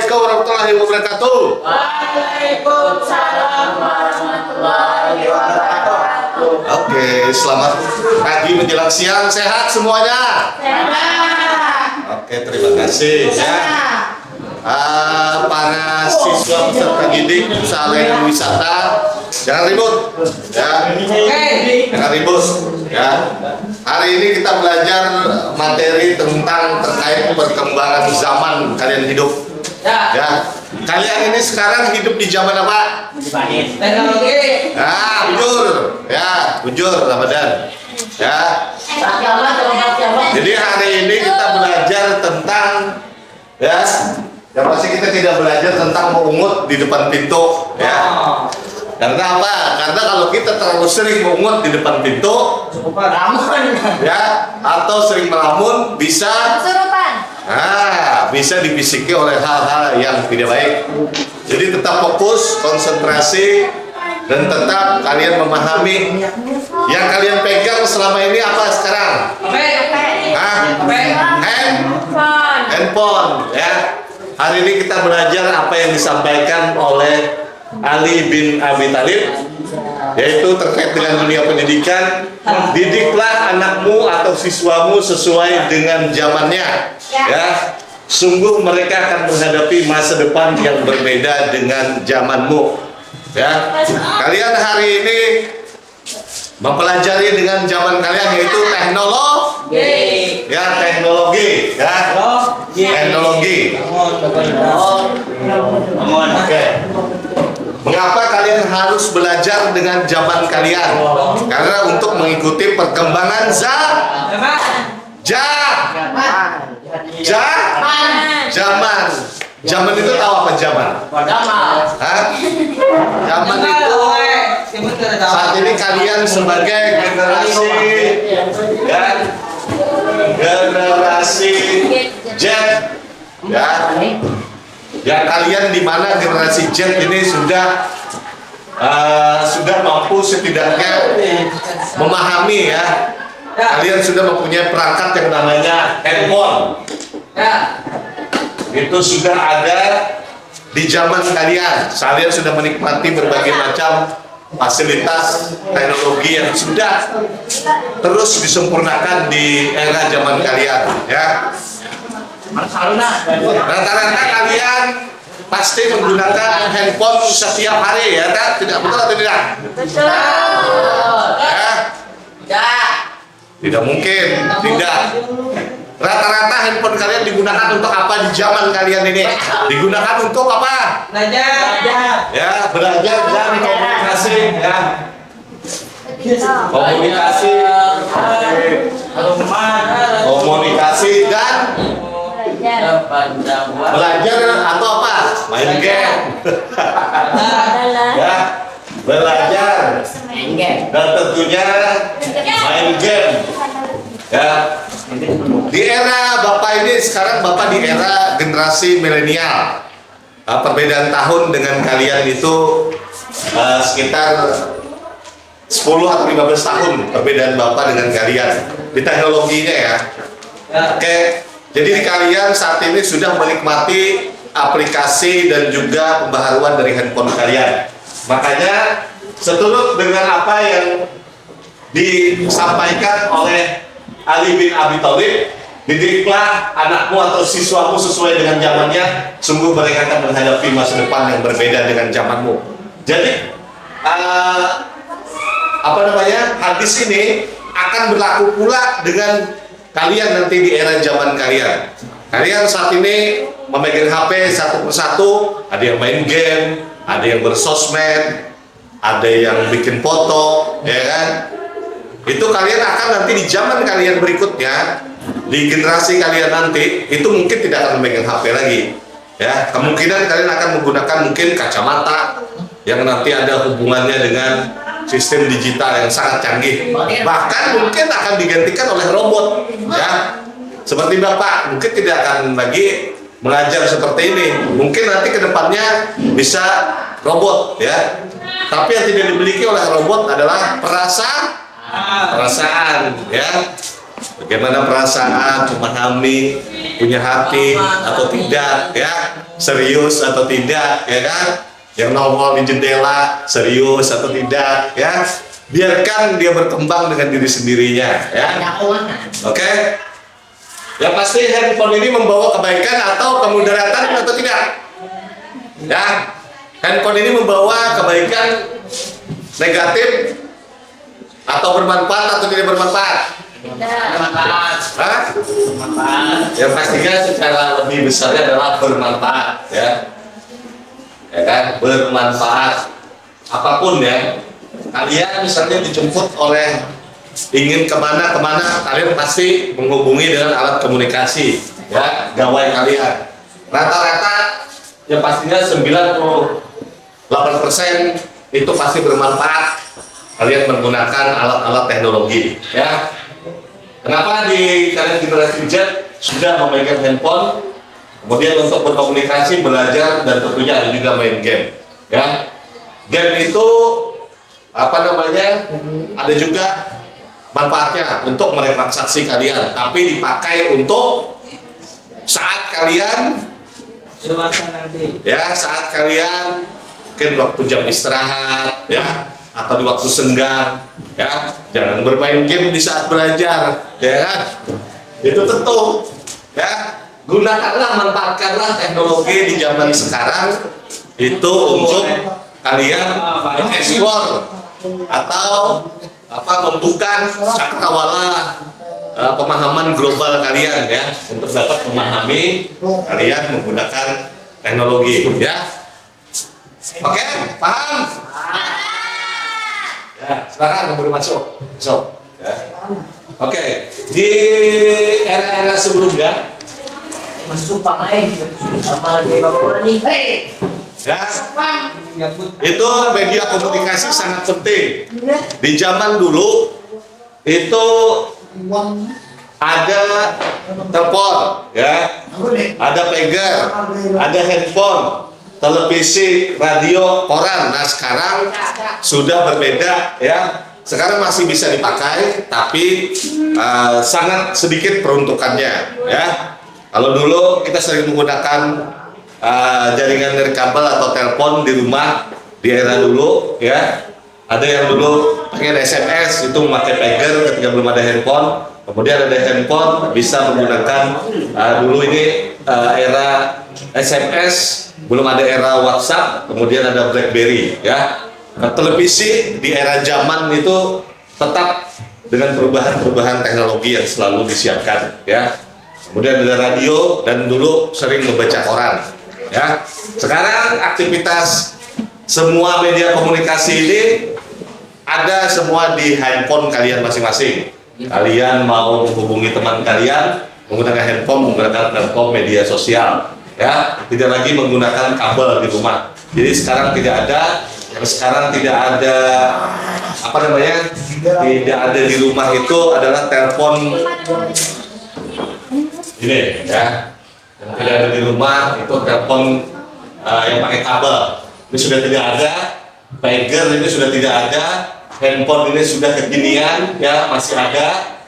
Assalamualaikum warahmatullahi wabarakatuh. Waalaikumsalam warahmatullahi wabarakatuh. Oke, selamat pagi menjelang siang. Sehat semuanya? Sehat. Oke, terima kasih ya. Para siswa peserta didik usaha layanan wisata, jangan ribut ya. Jangan ribut ya. Hari ini kita belajar materi tentang terkait perkembangan zaman kalian hidup. Ya. Kalian ini sekarang hidup di zaman apa? Teknologi. Nah, bujur. Ya, bujur Ramadan. Ya. Jadi hari ini kita belajar tentang ya, yang pasti kita tidak belajar tentang mengungut di depan pintu ya. Karena apa? Karena kalau kita terlalu sering mengungut di depan pintu ya, atau sering melamun bisa bisa dibisiki oleh hal-hal yang tidak baik. Jadi tetap fokus, konsentrasi, dan tetap kalian memahami yang kalian pegang selama ini apa sekarang? Handphone ya. Hari ini kita belajar apa yang disampaikan oleh Ali bin Abi Thalib, yaitu terkait dengan dunia pendidikan. Didiklah anakmu atau siswamu sesuai dengan zamannya ya. Sungguh mereka akan menghadapi masa depan yang berbeda dengan zamanmu ya. Kalian hari ini mempelajari dengan zaman kalian, yaitu teknologi ya, teknologi ya, teknologi. Oke. Mengapa kalian harus belajar dengan zaman kalian? Karena untuk mengikuti perkembangan zaman. Zaman itu tahu apa zaman? Hah? Zaman itu saat ini kalian sebagai generasi ya, generasi Z ya. Ya, kalian di mana generasi Z ini sudah mampu setidaknya memahami ya. Kalian sudah mempunyai perangkat yang namanya handphone. Itu sudah ada di zaman kalian. Kalian sudah menikmati berbagai macam fasilitas teknologi yang sudah terus disempurnakan di era zaman kalian ya. Rata-rata kalian pasti menggunakan handphone setiap hari ya, tidak betul atau tidak? Betul. Ya? Tidak mungkin, tidak. Rata-rata handphone kalian digunakan untuk apa di zaman kalian ini? Digunakan untuk apa? Belajar. Ya, belajar dan komunikasi ya. Komunikasi dan belajar atau apa? Main game. Ya, belajar dan tentunya main game. Ya. Di era Bapak ini sekarang, Bapak di era generasi milenial. Perbedaan tahun dengan kalian itu sekitar 10 atau 15 tahun perbedaan Bapak dengan kalian di teknologinya ya. Oke. Jadi kalian saat ini sudah menikmati aplikasi dan juga pembaharuan dari handphone kalian. Makanya seturut dengan apa yang disampaikan oleh Ali bin Abi Thalib, didiklah anakmu atau siswamu sesuai dengan zamannya. Sungguh mereka akan menghadapi masa depan yang berbeda dengan zamanmu. Jadi hadis ini akan berlaku pula dengan kalian nanti di era zaman kalian. Kalian saat ini memegang HP satu persatu, ada yang main game, ada yang bersosmed, ada yang bikin foto, ya kan? Itu kalian akan nanti di zaman kalian berikutnya, di generasi kalian nanti, itu mungkin tidak akan memegang HP lagi. Ya, kemungkinan kalian akan menggunakan mungkin kacamata yang nanti ada hubungannya dengan sistem digital yang sangat canggih. Bahkan mungkin akan digantikan oleh robot. Ya, seperti Bapak mungkin tidak akan lagi mengajar seperti ini. Mungkin nanti kedepannya bisa robot, ya. Tapi yang tidak dimiliki oleh robot adalah perasaan, ya. bagaimana perasaan, memahami, punya hati atau tidak, ya, serius atau tidak, ya kan? Yang nongol di jendela serius atau tidak, ya. Biarkan dia berkembang dengan diri sendirinya, ya. Oke? Yang pasti handphone ini membawa kebaikan atau kemudaratan atau tidak? Ya, handphone ini membawa kebaikan negatif atau bermanfaat atau tidak bermanfaat? Bermanfaat. Hah? Yang pastinya secara lebih besarnya adalah bermanfaat, ya. Ya kan, bermanfaat apapun ya. Kalian misalnya dijemput oleh ingin kemana, kalian pasti menghubungi dengan alat komunikasi, ya, gawai kalian. Rata-rata yang pastinya 98% itu pasti bermanfaat. Kalian menggunakan alat-alat teknologi, ya. Kenapa di kalian generasi Z sudah memegang handphone, kemudian untuk berkomunikasi, belajar, dan tentunya ada juga main game, ya. Game itu apa namanya? Ada juga manfaatnya untuk merelaksasi kalian, tapi dipakai untuk saat kalian ya, saat kalian mungkin waktu jam istirahat, ya, atau di waktu senggang, ya. Jangan bermain game di saat belajar, ya kan? Itu tentu, ya. Gunakanlah, manfaatkanlah teknologi di zaman sekarang itu untuk kalian mengeksplor atau membuka cakrawala pemahaman global kalian, ya, untuk dapat memahami kalian menggunakan teknologi, ya. Oke, paham? Ya, silakan boleh masuk. Ya. Oke, di era-era sebelumnya Masuk pakai sama di bawah nih. ya, itu media komunikasi sangat penting. Di zaman dulu itu ada telepon, ya, ada pager, ada handphone, televisi, radio, koran. Nah, sekarang sudah berbeda, ya. Sekarang masih bisa dipakai, tapi sangat sedikit peruntukannya, ya. Kalau dulu kita sering menggunakan jaringan nirkabel atau telepon di rumah di era dulu, ya. Ada yang dulu pakai SMS, itu memakai pager ketika belum ada handphone. Kemudian ada handphone bisa menggunakan dulu ini era SMS, belum ada era WhatsApp, kemudian ada BlackBerry, ya. Nah, televisi di era zaman itu tetap dengan perubahan-perubahan teknologi yang selalu disiapkan, ya. Kemudian ada radio dan dulu sering membaca koran, ya. Sekarang aktivitas semua media komunikasi ini ada semua di handphone kalian masing-masing. Kalian mau menghubungi teman kalian menggunakan handphone, menggunakan platform media sosial, ya. Tidak lagi menggunakan kabel di rumah. Jadi sekarang tidak ada apa namanya? Tidak ada di rumah itu adalah telepon ini, ya. Yang tidak ada di rumah itu telepon yang pakai kabel. Ini sudah tidak ada. Pager ini sudah tidak ada. Handphone ini sudah kekinian, ya, masih ada.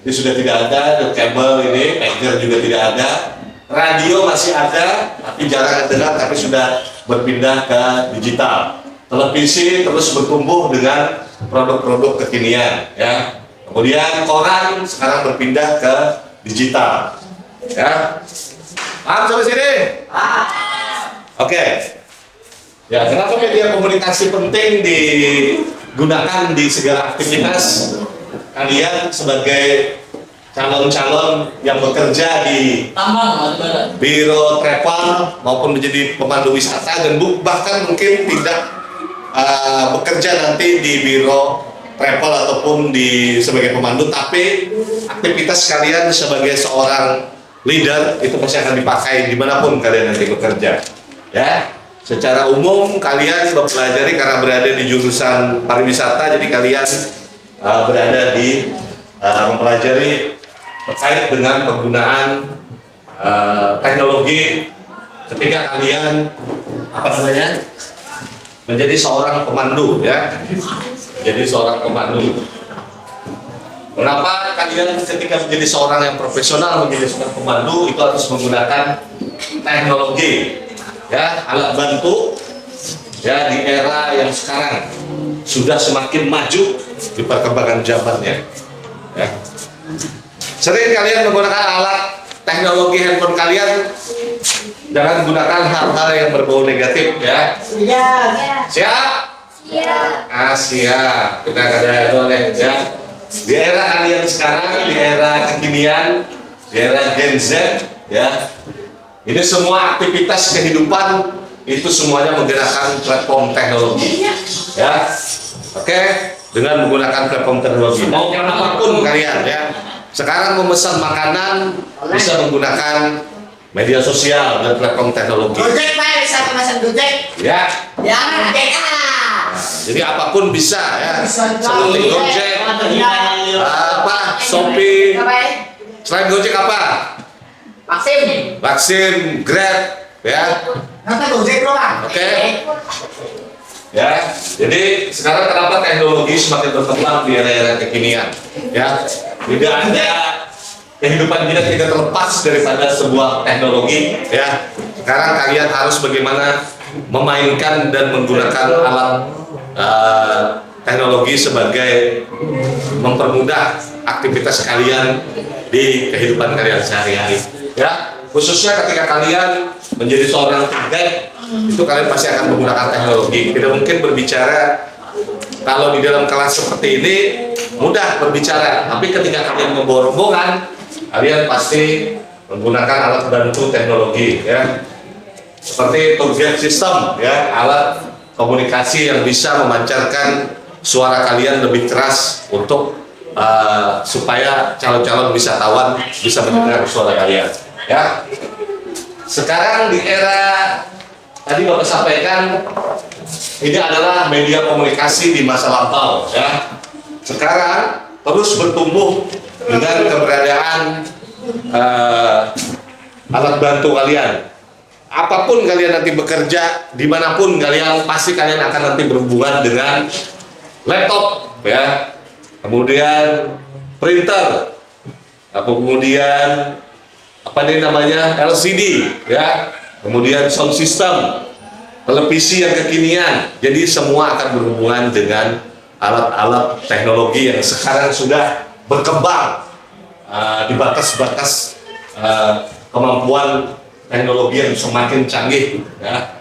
Ini sudah tidak ada. Kabel ini, pager juga tidak ada. Radio masih ada, tapi jarang dengar, tapi sudah berpindah ke digital. Televisi terus bertumbuh dengan produk-produk kekinian, ya. Kemudian koran sekarang berpindah ke digital, ya. Paham sampai sini? Oke. Ya, kenapa media komunikasi penting digunakan di segala aktivitas kalian sebagai calon-calon yang bekerja di biro travel maupun menjadi pemandu wisata, dan bahkan mungkin tidak bekerja nanti di biro travel ataupun sebagai pemandu, tapi aktivitas kalian sebagai seorang leader itu pasti akan dipakai dimanapun kalian nanti bekerja, ya. Secara umum kalian mempelajari karena berada di jurusan pariwisata, jadi kalian berada di mempelajari terkait dengan penggunaan teknologi ketika kalian menjadi seorang pemandu, ya. Jadi seorang pemandu. Kenapa kalian ketika menjadi seorang yang profesional, menjadi seorang pemandu itu harus menggunakan teknologi, ya, alat bantu, ya, di era yang sekarang sudah semakin maju di perkembangan zamannya. Ya. Sering kalian menggunakan alat teknologi handphone kalian, jangan gunakan hal-hal yang berbau negatif, ya. Siap? Siap. Kita ada oleh, ya. Di era kalian sekarang, di era kekinian, di era Gen Z, ya, ini semua aktivitas kehidupan itu semuanya menggunakan platform teknologi, ya. Oke, dengan menggunakan platform teknologi, mau apapun kalian, ya. Sekarang memesan makanan bisa menggunakan media sosial dan platform teknologi. Gojek Pak, bisa pemesan Gojek. Ya. Ya, Gojek. Jadi apapun bisa, ya. Seperti Gojek, apa, Shopee. Selain Gojek apa? Maxim, Grab, ya. Nanti Gojek loh Bang. Oke. Ya, jadi sekarang kenapa teknologi semakin berkembang di era-era kekinian? Ya, tidak ada kehidupan kita tidak terlepas daripada sebuah teknologi. Ya, sekarang kalian harus bagaimana memainkan dan menggunakan alat teknologi sebagai mempermudah aktivitas kalian di kehidupan kalian sehari-hari. Ya, khususnya ketika kalian menjadi seorang guide, itu kalian pasti akan menggunakan teknologi. Tidak mungkin berbicara kalau di dalam kelas seperti ini mudah berbicara, tapi ketika kalian membawa rombongan, kalian pasti menggunakan alat bantu teknologi, ya, seperti tour guide system, ya, alat komunikasi yang bisa memancarkan suara kalian lebih keras untuk supaya calon-calon wisatawan bisa mendengar suara kalian, ya. Sekarang di era tadi Bapak sampaikan, ini adalah media komunikasi di masa lampau, ya. Sekarang terus bertumbuh dengan keberadaan alat bantu kalian. Apapun kalian nanti bekerja, dimanapun kalian, pasti kalian akan nanti berhubungan dengan laptop, ya. Kemudian printer, kemudian apa ini namanya, LCD, ya. Kemudian sound system, televisi yang kekinian. Jadi semua akan berhubungan dengan alat-alat teknologi yang sekarang sudah berkembang di batas-batas kemampuan teknologi yang semakin canggih, ya.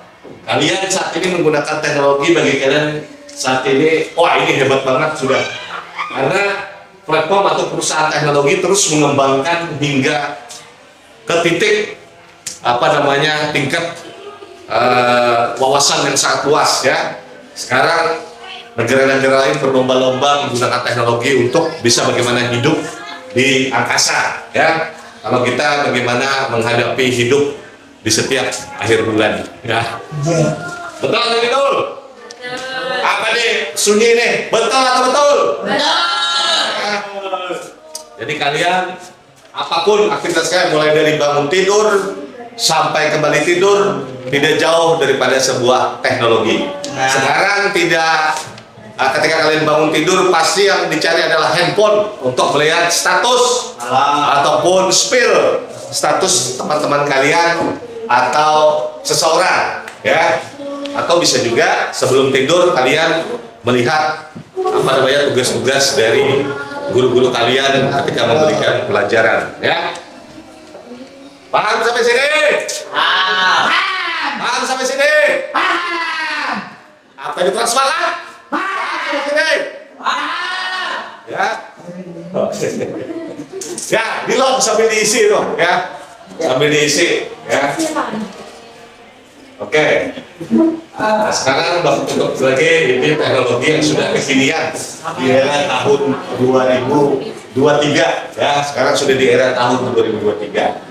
Kalian saat ini menggunakan teknologi, bagi kalian saat ini, wah ini hebat banget sudah, karena platform atau perusahaan teknologi terus mengembangkan hingga ke titik apa namanya, tingkat wawasan yang sangat luas, ya. Sekarang negara-negara lain berlomba-lomba menggunakan teknologi untuk bisa bagaimana hidup di angkasa, ya. Kalau kita bagaimana menghadapi hidup di setiap akhir bulan, ya. Betul atau betul? Apa nih sunyi nih? Betul atau betul? Ya. Jadi kalian apapun aktivitas kalian, mulai dari bangun tidur sampai kembali tidur, tidak jauh daripada sebuah teknologi. Sekarang tidak, ketika kalian bangun tidur pasti yang dicari adalah handphone untuk melihat status ataupun spill status teman-teman kalian atau seseorang, ya. Atau bisa juga sebelum tidur kalian melihat apa namanya, tugas-tugas dari guru-guru kalian ketika memberikan pelajaran, ya. Paham sampai sini? Paham sampai sini? Apa itu keras banget? Paham sampai sini? Ya. Ya, di lock sambil diisi tuh, ya. Sambil diisi, ya. Oke. Nah, sekarang Bapak tutup lagi ini teknologi yang sudah kekinian di era tahun 2023, ya. Sekarang sudah di era tahun 2023.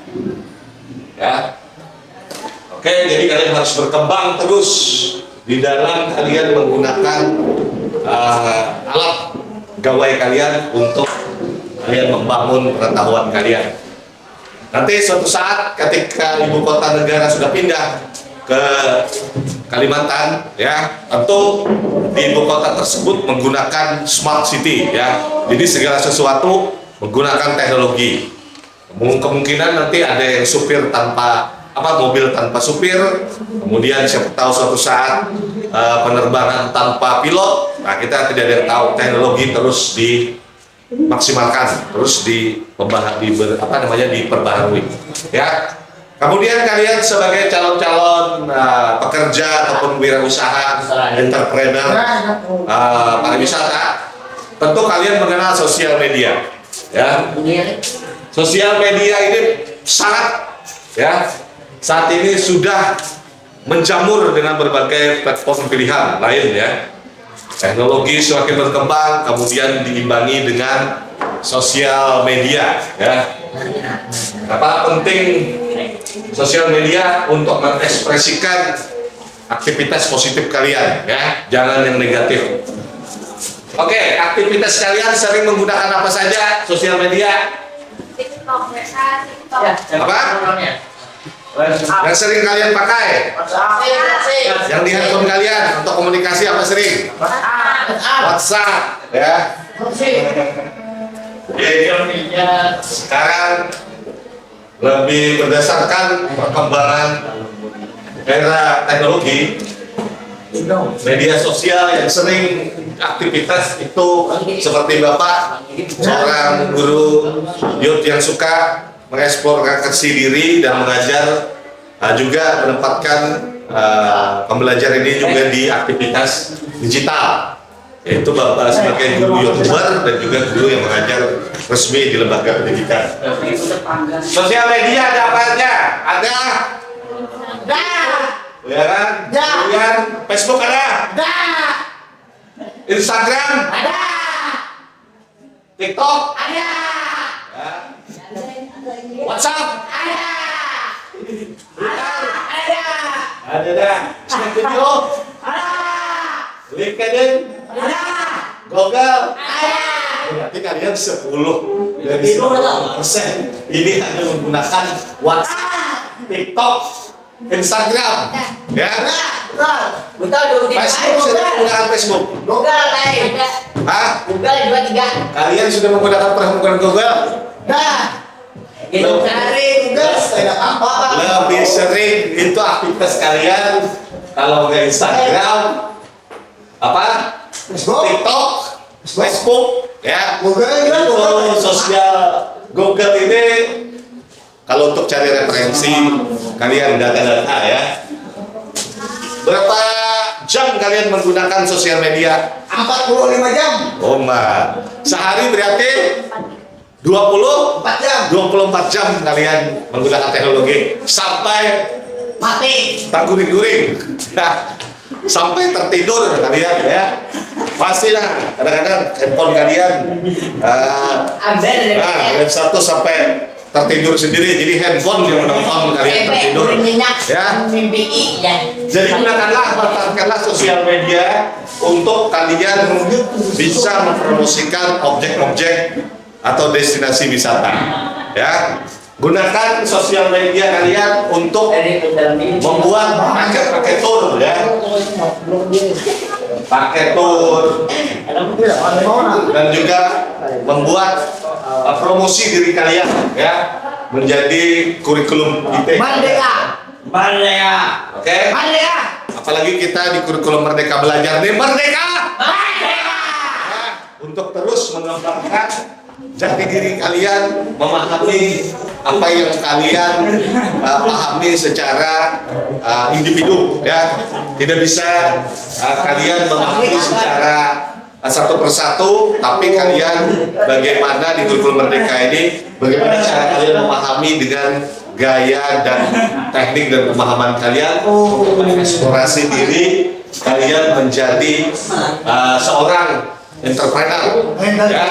Ya. Oke, jadi kalian harus berkembang terus di dalam kalian menggunakan alat gawai kalian untuk kalian membangun pengetahuan kalian. Nanti suatu saat ketika ibu kota negara sudah pindah ke Kalimantan, ya, tentu di ibu kota tersebut menggunakan smart city, ya. Jadi segala sesuatu menggunakan teknologi. Kemungkinan nanti ada yang supir tanpa mobil tanpa supir, kemudian siapa tahu suatu saat penerbangan tanpa pilot. Nah, kita tidak ada yang tahu, teknologi terus dimaksimalkan, terus diperbaharui, ya. Kemudian kalian sebagai calon-calon pekerja ataupun wirausaha, entrepreneur, pariwisata, tentu kalian mengenal sosial media, ya. Sosial media ini sangat, ya, saat ini sudah menjamur dengan berbagai platform pilihan lain, ya. Teknologi semakin berkembang, kemudian diimbangi dengan sosial media, ya. Apa penting sosial media untuk mengekspresikan aktivitas positif kalian, ya, jangan yang negatif. Oke, aktivitas kalian sering menggunakan apa saja sosial media? TikTok. Apa? Yang sering kalian pakai? Yang di handphone kalian untuk komunikasi apa sering? WhatsApp, ya. Sekarang lebih berdasarkan perkembangan era teknologi, media sosial yang sering aktivitas itu seperti Bapak, seorang guru youth yang suka mengeksplorasi diri dan mengajar, juga menempatkan pembelajaran ini juga di aktivitas digital, yaitu Bapak sebagai guru YouTuber dan juga guru yang mengajar resmi di lembaga pendidikan. Sosial media ada apa aja? Ada? Ya kan? Kemudian Facebook ada? Instagram? Ada. TikTok? Ada. Ya. WhatsApp? Ada. Ada. Ada dah. Snap video? Ada. LinkedIn? Ada. Google? Ada. Berarti kalian 10 dari 10% ini hanya menggunakan WhatsApp, TikTok, Instagram, ya. Betul. Facebook sudah menggunakan Facebook. Google lain. Hah? Google 2 3. Kalian sudah pernah menggunakan Google? Lebih sering itu aktivitas kalian kalau nggak Instagram, apa? TikTok, Facebook, ya. Itu sosial. Google ini kalau untuk cari referensi kalian data-data, ya. Berapa jam kalian menggunakan sosial media? 45 jam. Oh, Mbak. Sehari berarti 24 jam kalian menggunakan teknologi sampai Mati. tak guring-guring. Nah, sampai tertidur kalian, ya. Pastilah kadang-kadang handphone kalian jam 1 sampai tertidur sendiri, jadi handphone yang menonton kalian tertidur, ya. Jadi manfaatkanlah sosial media untuk kalian bisa mempromosikan objek-objek atau destinasi wisata, ya. Gunakan sosial media kalian untuk membuat paket tour, ya. Paket tour dan juga membuat promosi diri kalian, ya, menjadi kurikulum ITE. Merdeka. Oke. Apalagi kita di kurikulum Merdeka Belajar nih, merdeka. Ya, untuk terus mengembangkan jati diri kalian, memahami apa yang kalian pahami secara individu, ya. Tidak bisa kalian memahami secara satu persatu, tapi kalian bagaimana di kurikulum Merdeka ini, bagaimana cara kalian memahami dengan gaya dan teknik dan pemahaman kalian untuk mengeksplorasi diri kalian menjadi seorang entrepreneur, ya,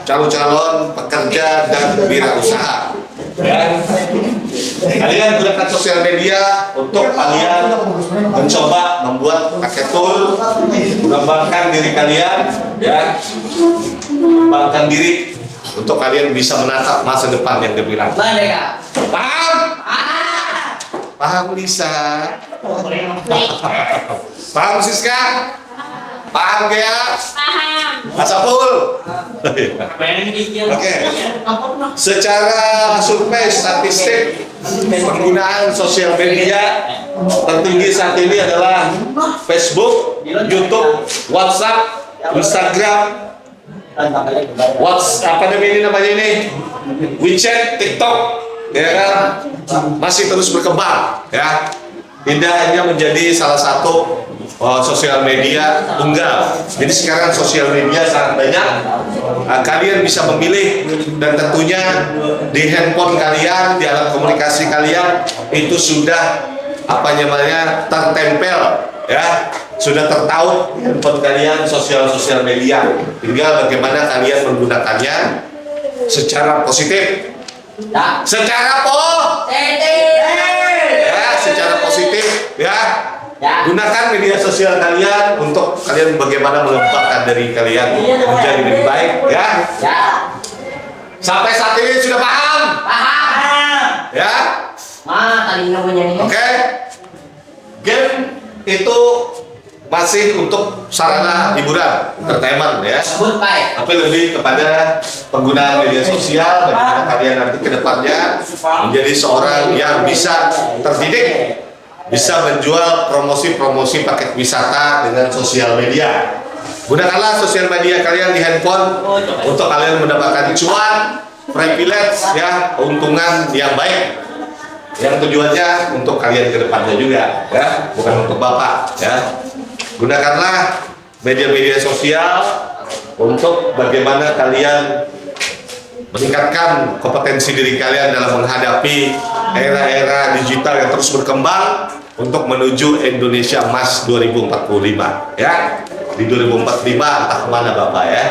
calon-calon pekerja dan wirausaha, ya. Kalian gunakan sosial media untuk kalian mencoba membuat paket tour, mengembangkan diri kalian, ya, mengembangkan diri untuk kalian bisa menatap masa depan yang gemilang. Paham? Paham, Lisa? Paham Siska? Paham Gea? Paham. Asapul? Oke. Secara survei statistik penggunaan sosial media tertinggi saat ini adalah Facebook, YouTube, WhatsApp, Instagram, apa namanya ini? WeChat, TikTok, ya kan? Masih terus berkembang, ya. Tidak hanya menjadi salah satu sosial media tunggal. Jadi sekarang sosial media sangat banyak. Kalian bisa memilih dan tentunya di handphone kalian, di alat komunikasi kalian itu sudah apa namanya tertempel, ya, sudah tertaut handphone kalian sosial media. Tinggal bagaimana kalian menggunakannya secara positif, secara secara positif, ya. Gunakan media sosial kalian untuk kalian bagaimana mengembangkan diri kalian menjadi lebih baik, ya. Sampai saat ini sudah paham? Ya. Oke. Game itu masih untuk sarana hiburan, entertainment, ya. Tapi lebih kepada penggunaan media sosial bagaimana kalian nanti ke depannya menjadi seorang yang bisa terdidik, bisa menjual promosi paket wisata dengan sosial media. Gunakanlah sosial media kalian di handphone untuk kalian mendapatkan cuan, privilege, ya, keuntungan yang baik. Yang tujuannya untuk kalian ke depannya juga, ya, bukan untuk Bapak, ya. Gunakanlah media-media sosial untuk bagaimana kalian meningkatkan kompetensi diri kalian dalam menghadapi era-era digital yang terus berkembang untuk menuju Indonesia Emas 2045, ya. Di 2045 entah kemana Bapak, ya.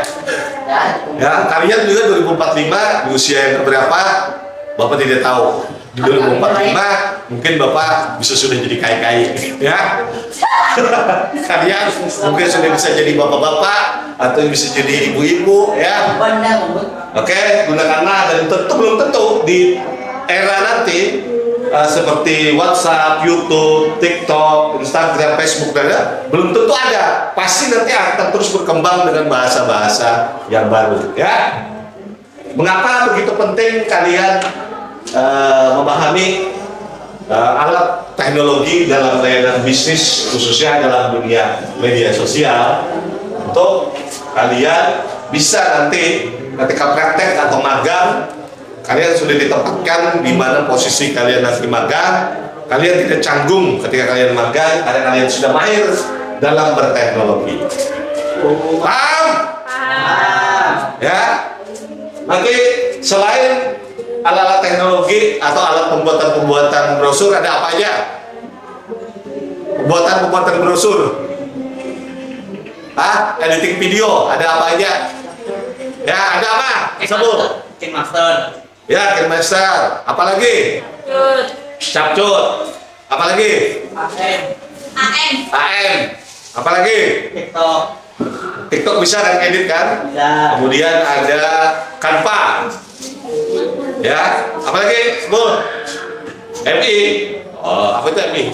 Ya, kalian juga 2045 di usia yang berapa Bapak tidak tahu. Di 2045 mungkin Bapak bisa sudah jadi kaya-kaya, ya. Kalian mungkin sudah bisa jadi bapak-bapak atau bisa jadi ibu-ibu, ya. Oke, gunakanlah, dan belum tentu di era nanti seperti WhatsApp, YouTube, TikTok, Instagram, Facebook, dan belum tentu ada. Pasti nanti akan terus berkembang dengan bahasa-bahasa yang baru, ya. Mengapa begitu penting kalian memahami alat teknologi dalam layanan bisnis, khususnya dalam dunia media sosial, untuk kalian bisa nanti ketika praktek atau magang kalian sudah ditempatkan di mana posisi kalian nanti magang. Kalian tidak canggung ketika kalian magang karena kalian sudah mahir dalam berteknologi. Paham? Ya. Nanti selain alat-alat teknologi atau alat pembuatan brosur, ada apa aja? Pembuatan brosur, editing video, ada apa aja? Ya, ada apa? Sebut. Master. Ya, Kinemaster. Apalagi? Capcut. Apalagi? AM. Apalagi? TikTok bisa kan edit kan? Bisa. Kemudian ada Canva. Ya, apalagi? Bu. MI. Oh, apa itu MI?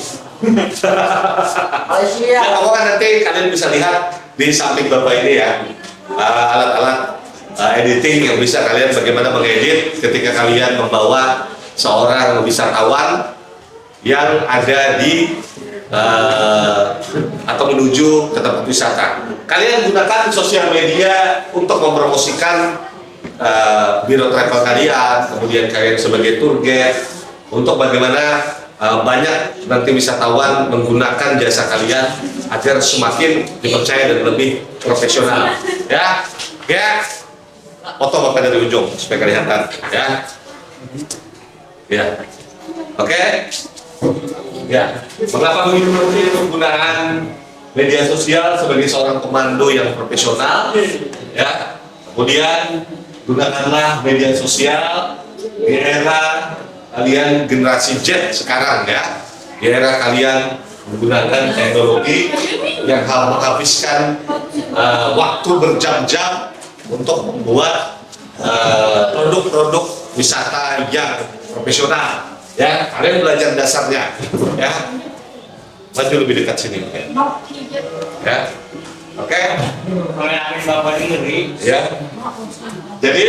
Malaysia. Nah, pokoknya nanti kalian bisa lihat di samping Bapak ini, ya, alat-alat editing yang bisa kalian bagaimana mengedit ketika kalian membawa seorang wisatawan yang ada di atau menuju ke tempat wisata. Kalian gunakan sosial media untuk mempromosikan biro travel kalian, kemudian kalian sebagai tour guide, untuk bagaimana banyak nanti wisatawan menggunakan jasa kalian agar semakin dipercaya dan lebih profesional, ya. Ya, foto Bapak dari ujung supaya kelihatan, ya. Ya, oke. Ya, mengapa begitu penting penggunaan media sosial sebagai seorang komando yang profesional, ya. Kemudian gunakanlah media sosial di era kalian generasi Z sekarang, ya. Di era kalian menggunakan teknologi yang menghabiskan waktu berjam-jam untuk membuat produk-produk wisata yang profesional, ya. Kalian belajar dasarnya, ya. Maju lebih dekat sini. Ya. Oke. Ya. Jadi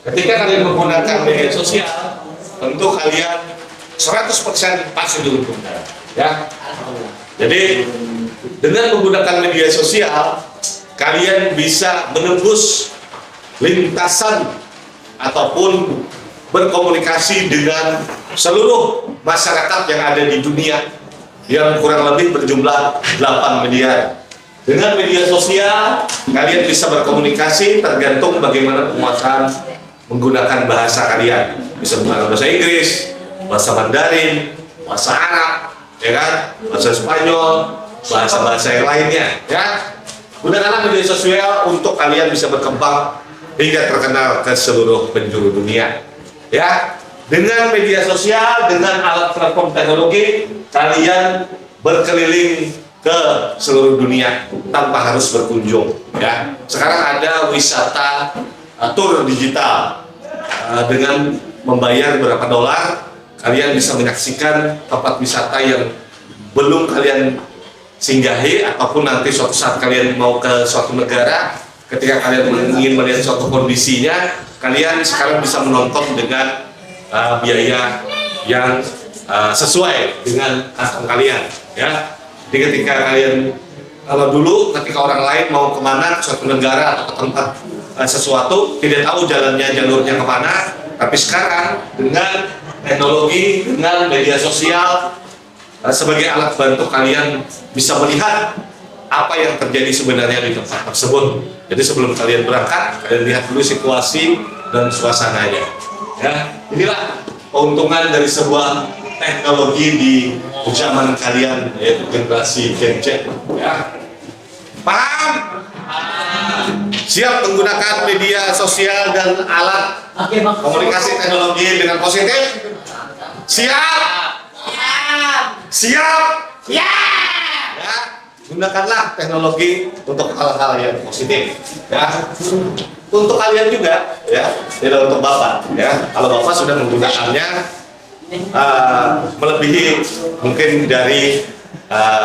ketika kalian menggunakan media sosial, tentu kalian 100% pasti diuntungkan. Ya. Jadi dengan menggunakan media sosial, kalian bisa menembus lintasan ataupun berkomunikasi dengan seluruh masyarakat yang ada di dunia yang kurang lebih berjumlah 8 miliar. Dengan media sosial, kalian bisa berkomunikasi tergantung bagaimana penguasaan menggunakan bahasa kalian. Bisa menggunakan bahasa Inggris, bahasa Mandarin, bahasa Arab, ya kan? Bahasa Spanyol, bahasa-bahasa yang lainnya, ya. Gunakanlah media sosial untuk kalian bisa berkembang hingga terkenal ke seluruh penjuru dunia. Ya, dengan media sosial, dengan alat platform teknologi, kalian berkeliling ke seluruh dunia tanpa harus berkunjung. Ya, sekarang ada wisata tur digital dengan membayar berapa dolar, kalian bisa menyaksikan tempat wisata yang belum kalian singgahi ataupun nanti suatu saat kalian mau ke suatu negara. Ketika kalian ingin melihat suatu kondisinya, kalian sekarang bisa menonton dengan biaya yang sesuai dengan kantong kalian, ya. Jadi ketika kalian, kalau dulu ketika orang lain mau kemana, ke suatu negara atau ke tempat sesuatu, tidak tahu jalannya, jalurnya kemana, tapi sekarang dengan teknologi, dengan media sosial sebagai alat bantu, kalian bisa melihat apa yang terjadi sebenarnya di tempat tersebut. Jadi sebelum kalian berangkat, kalian lihat dulu situasi dan suasananya. Ya, inilah keuntungan dari sebuah teknologi di zaman kalian, yaitu generasi Gen Z. Ya, paham? Siap menggunakan media sosial dan alat komunikasi teknologi dengan positif? Siap? Siap? Ya. Gunakanlah teknologi untuk hal-hal yang positif, ya. Untuk kalian juga, ya, tidak untuk bapak, ya. Kalau bapak sudah menggunakannya melebihi mungkin dari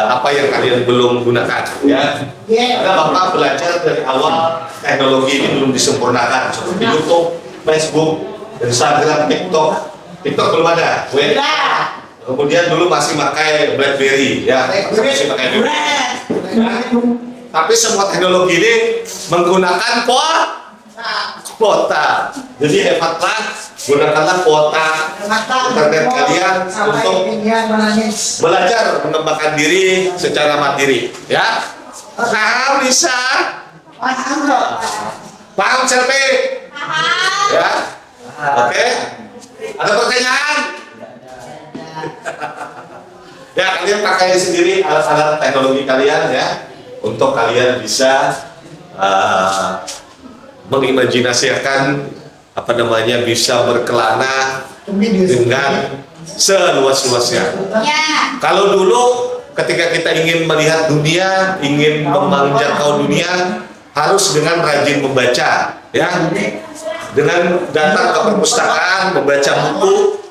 apa yang kalian belum gunakan, ya. Karena bapak belajar dari awal teknologi ini belum disempurnakan, seperti YouTube, Facebook, Instagram, TikTok. TikTok belum ada, kemudian dulu masih pakai BlackBerry, ya, masih pakai BlackBerry. Tapi semua teknologi ini menggunakan kuota. Jadi hebatlah, gunakanlah kuota internet kalian untuk belajar mengembangkan diri secara mandiri. Ya, paham bisa? Paham Selvi? Ya, oke. Ada pertanyaan? Ya, kalian pakai sendiri alat-alat teknologi kalian, ya, untuk kalian bisa mengimajinasikan bisa berkelana dengan seluas-luasnya. Kalau dulu ketika kita ingin melihat dunia, ingin menjangkau dunia, harus dengan rajin membaca, ya, dengan datang ke perpustakaan, membaca buku.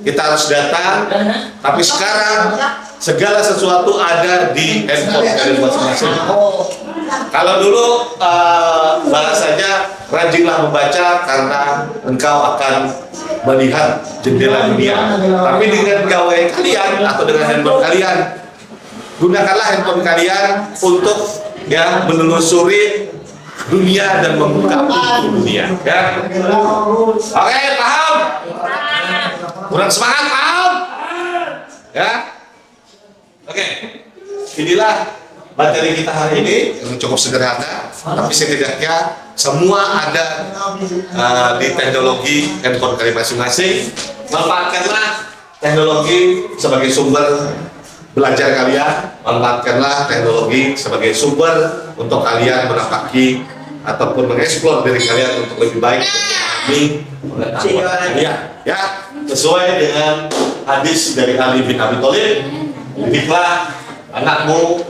Kita harus datang, tapi sekarang segala sesuatu ada di handphone kalian masing-masing. Kalau dulu bahasanya rajinlah membaca karena engkau akan melihat jendela dunia. Tapi dengan gawai kalian atau dengan handphone kalian, gunakanlah handphone kalian untuk, ya, menelusuri dunia dan membuka pintu dunia. Ya. Oke, paham? Kurang semangat, paham? Ya. Oke. Inilah materi kita hari ini yang cukup sederhana, tapi setidaknya semua ada di teknologi handphone kalian masing-masing. Manfaatkanlah teknologi sebagai sumber belajar kalian, manfaatkanlah teknologi sebagai sumber untuk kalian menapaki ataupun mengeksplor diri kalian untuk lebih baik dan memahami pengetahuan kalian, ya, sesuai dengan hadis dari Ali bin Abi Thalib, didiklah anakmu,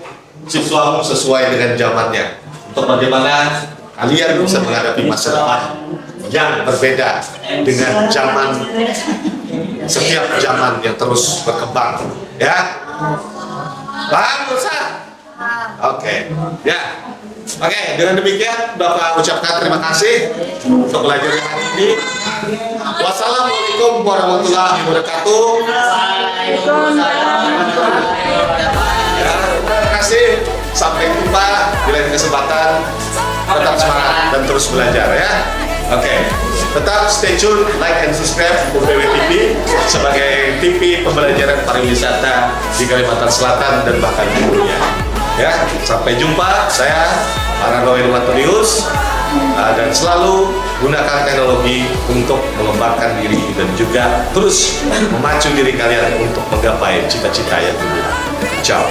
siswamu sesuai dengan zamannya, untuk bagaimana kalian bisa menghadapi masa depan yang berbeda dengan zaman, setiap zaman yang terus berkembang, ya. Paham, Ustaz? Oke, ya. Oke, dengan demikian Bapak ucapkan terima kasih untuk belajarnya hari ini. Wassalamualaikum warahmatullahi wabarakatuh. Ya, terima kasih. Sampai jumpa di lain kesempatan. Tetap semangat dan terus belajar ya. Oke, tetap stay tune, like and subscribe UPW TV sebagai TV pembelajaran pariwisata di Kalimantan Selatan dan bahkan di dunia. Ya, sampai jumpa. Saya Arano Irwantonius dan selalu gunakan teknologi untuk mengembangkan diri dan juga terus memacu diri kalian untuk menggapai cita-cita yang tinggi. Ciao.